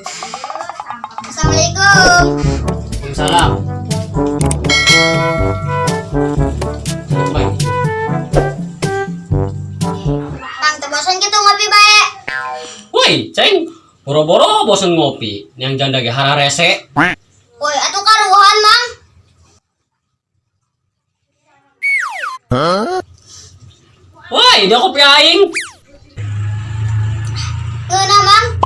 Assalamualaikum. Waalaikumsalam. Bang, bosan gitu ngopi bae. Woi, ceng, boro-boro bosen ngopi. Yang janda ge hara rese. Woi, atuh karuhan, Mang. Woi, dia kopi aing. Keuna, Mang.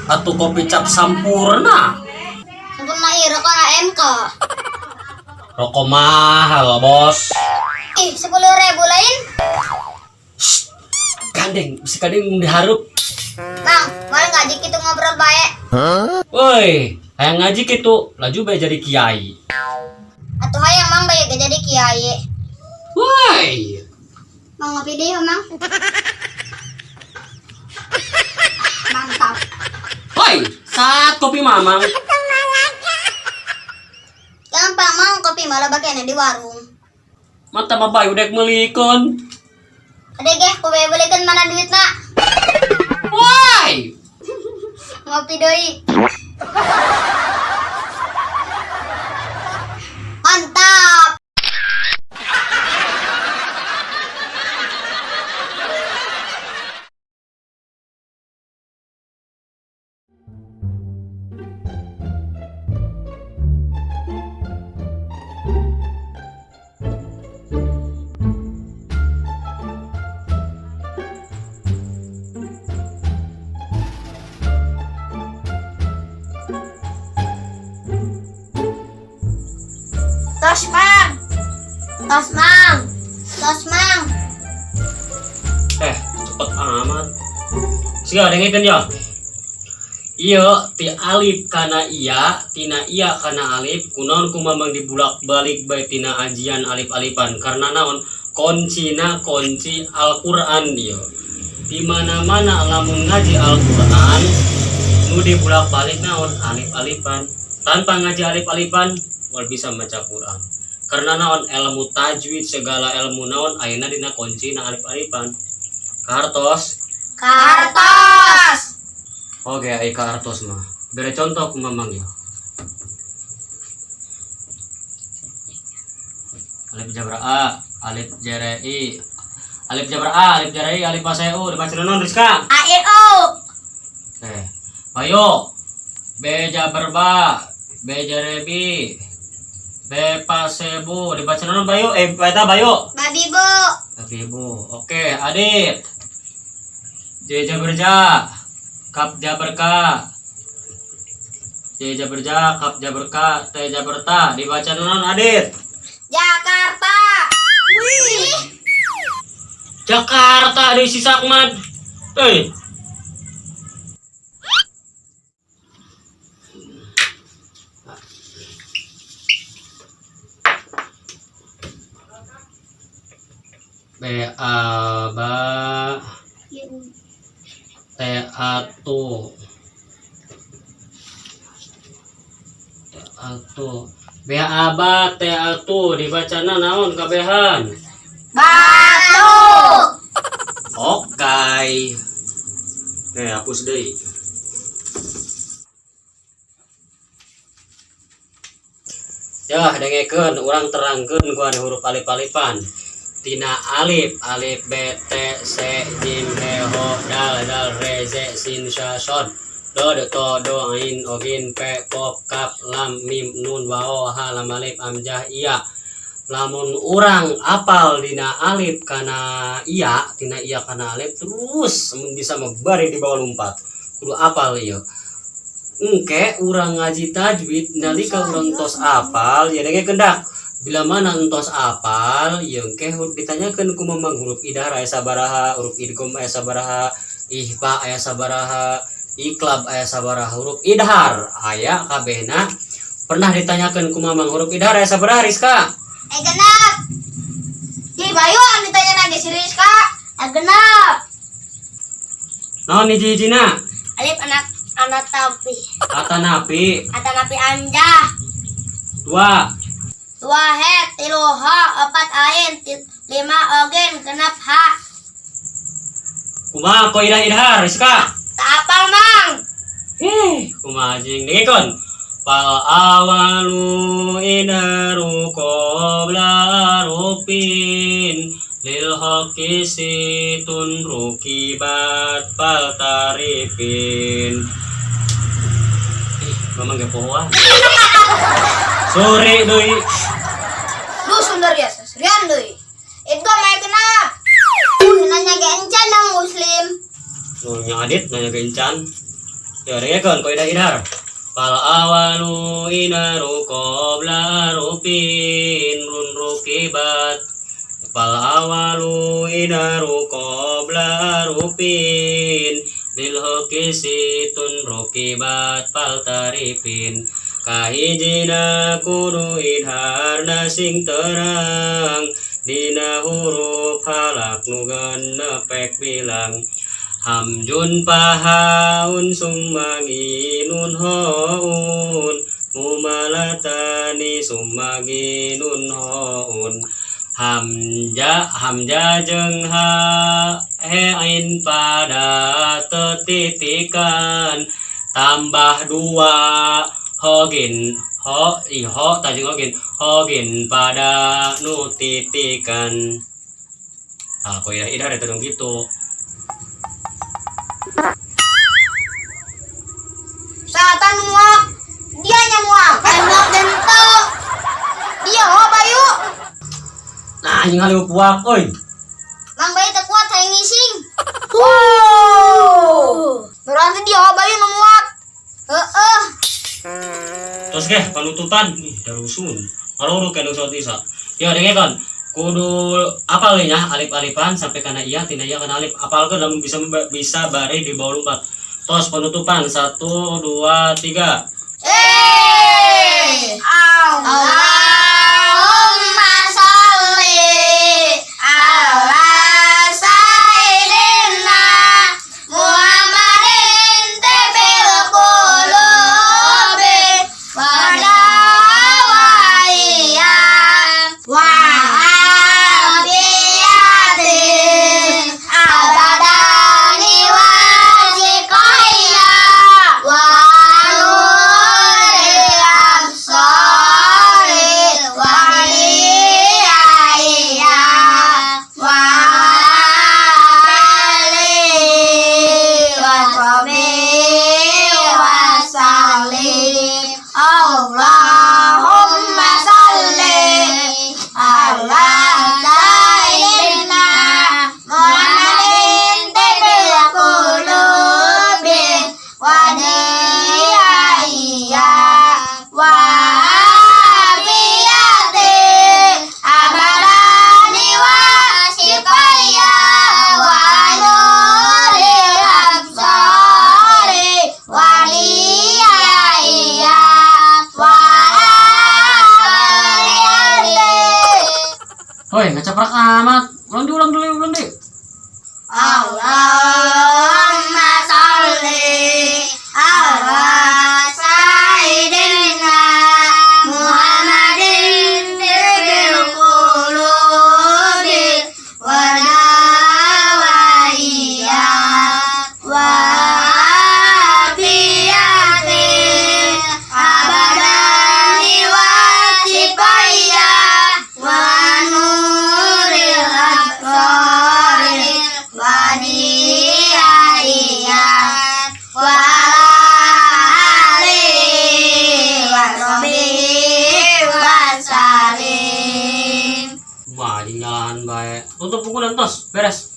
Atuh kopi cap sampurna. Sempurna ieu kana MK. Rokok mahal, bos. Ih, 10.000 lain. Gandeng, bisa kadang diharup. Mang, mau ngaji kita ngobrol bae. Woi, hayang ngaji gitu, laju bae jadi kiai. Atuh hayang Mang bae ge jadi kiai. Woi, Mang ngopi deui, Mang. Mantap. woi, saat kopi mamang. Gampang, Mang, kopi malah bagiannya di warung. Mata bapak udah melikon. Ade ge, ku bae belikan mana duitna? Woi, Ngopi deui. Mantap. Tos, Mang. Tos, Mang. Tos, Mang. cepet amat. Siga dengekeun ya. Iya, ti alif kana iya, tina iya kana alif, kunaon kumamang dibulak balik bae tina ajian alif-alifan. Karena naon? Kuncina kunci Al-Qur'an dia. Di mana-mana lamun ngaji Al-Qur'an, nu dibulak balik naon? Alif-alifan. Tanpa ngaji alif-alifan, wal bisa maca Qur'an. Karena naon? Ilmu tajwid segala ilmu naon ayeuna dina kunci na alif-alifan. Kartos. Kartos. Oke, ai kartos mah. Bere contoh ku mamang ya. Alif jabra A, alif jara I. Alif jabra A, alif jara I, alif paseu dibaca naon Rizka? A I O. Bayo. B jabar ba, B jara B. B pasebu dibaca naon Bayo? Eta Bayo. Babi Bu. Tapi Ibu. Oke, Adit. J jabar ja. Kap jabar ka. J jabar ja, kap jabar ka, T jabar ta. Dibaca naon Adit? Jakarta. Wih. Jakarta di Sisakmad. Euy. B A ba T A tu B A ba T A tu dibacana naon kabehan? Batu. Oke. Hapus deui. Ya, dengekeun urang terangkeun ku anu huruf alif-alifan. Tina alif, alif B T C jim he ho dal dal re ze sin sha shod do de to do ain ogin pe kop kap lam mim nun wao ha lam alif amjah iya. Lamun urang apal dina alif kana iya, tina iya kana alif terus bisa membari di bawah lompat. Kudu apal ieu. Engke urang ngaji tajwid nalika urang tos apal ya denge kendak. Bila mana entos apal, yang kehut ditanyakan ku mamang huruf idhar aya sabaraha, huruf idgham aya sabaraha, ihfa aya sabaraha, iklab aya sabaraha, huruf idhar aya kabehna. Pernah ditanyakan ku mamang huruf idhar aya sabaraha Rizka? Genap. Di Bayu ang ditanya lagi si Rizka. Genap. Naon hiji-hijina? Alif anak tapi. Atanapi. Atanapi anjah. Dua. Dua het, tilu ha, opat ain, lima ogen, genap ha. Kumaha ko idhar Rizka? Apa mang? Kumaha jeung dengkeun. Fal awalu inaru qabla rupin lil haqqi situn rukibat fal tarifin. Mamang ge pohoan. Sore deui. Lu sundar ya, serian deui. Itu mah kenap. Nanya ge encan nang muslim. Nu nyaadit nanya ge encan. Ya dengekeun kaidah idhar. Fal awalu inaru qabla rupin run rukibat. Fal awalu inaru qabla rupin lil haqqi situn rukibat fal tarifin. Kahijina kudu idharna sing terang dina huruf halak nu genepek bilang. Hamjun pahaun summagi nun houn mumalatani summagi nun houn. Hamja jeung ha ain pada tetitikan tambah dua hogin ho tajeng hogin pada nu titikan. Aku ya idar eta dong gitu. Satan muak. Dia muak. Muak dan to. Dia ho bayu. Nah, yang kali puak, oi. Mang bayi tak kuat saya ngising. Wow. Berarti dia ho bayu nu muak. Terus ke penutupan ih darusun. Aruru kana saut isa. Ya dengekeun. Kudu apal nya alif-alifan sampai kana iya tina iya kana alif. Apalkeun lamun bisa bari di bawah lompat. Tos penutupan 1 2 3. Allahumma sholli ala sayyidina Muhammadin tabil qulubi wa dawaiya wa afiyatin abadani wa zikaya wa nuril absari wa liyaya wa alihi wa sahbihi wa sallim. Allahumma sholli ala sayyidina Muhammadin tabil qulubi wa diyaiya wa abiyati abarani wa sifaya wa nuril absari wa liyaiya wa aliyati. Hoi, ngacaprak amat. Ulang dulu. Allahumma sholli ala sayyidina Muhammadin tabil qulubi wa dawaiya wa abiyati abadani wa sifaya wa nuril absari wa diyaiya wa alihi wa sahbihi wa sallim. Wah, jalan bae. Tutup pukulan tos, beres.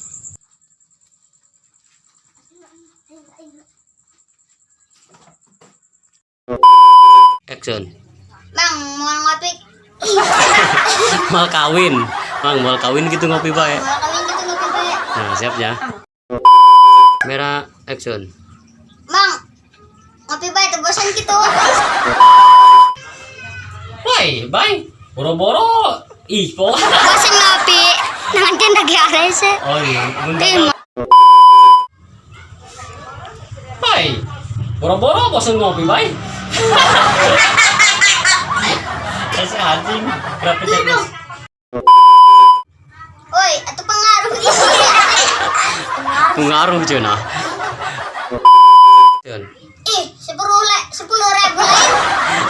Action. Bang, mau ngopi? Mal kawin. Mang, mal kawin gitu ngopi bae. Mau kawin gitu ngopi bae. Nah, siap ya. Merah, action. Bang, ngopi bae teu bosan gitu. Woi, bye. Boro-boro. Ih, po. Bosan ngopi. Nanti lagi arese. Oh iya, Tim. Hai. Boro-boro bosan ngopi, bye. Kasih anjing. Berapa jam? Oi, itu pengaruh isi. Pengaruh Jona.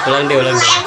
Ulang deh.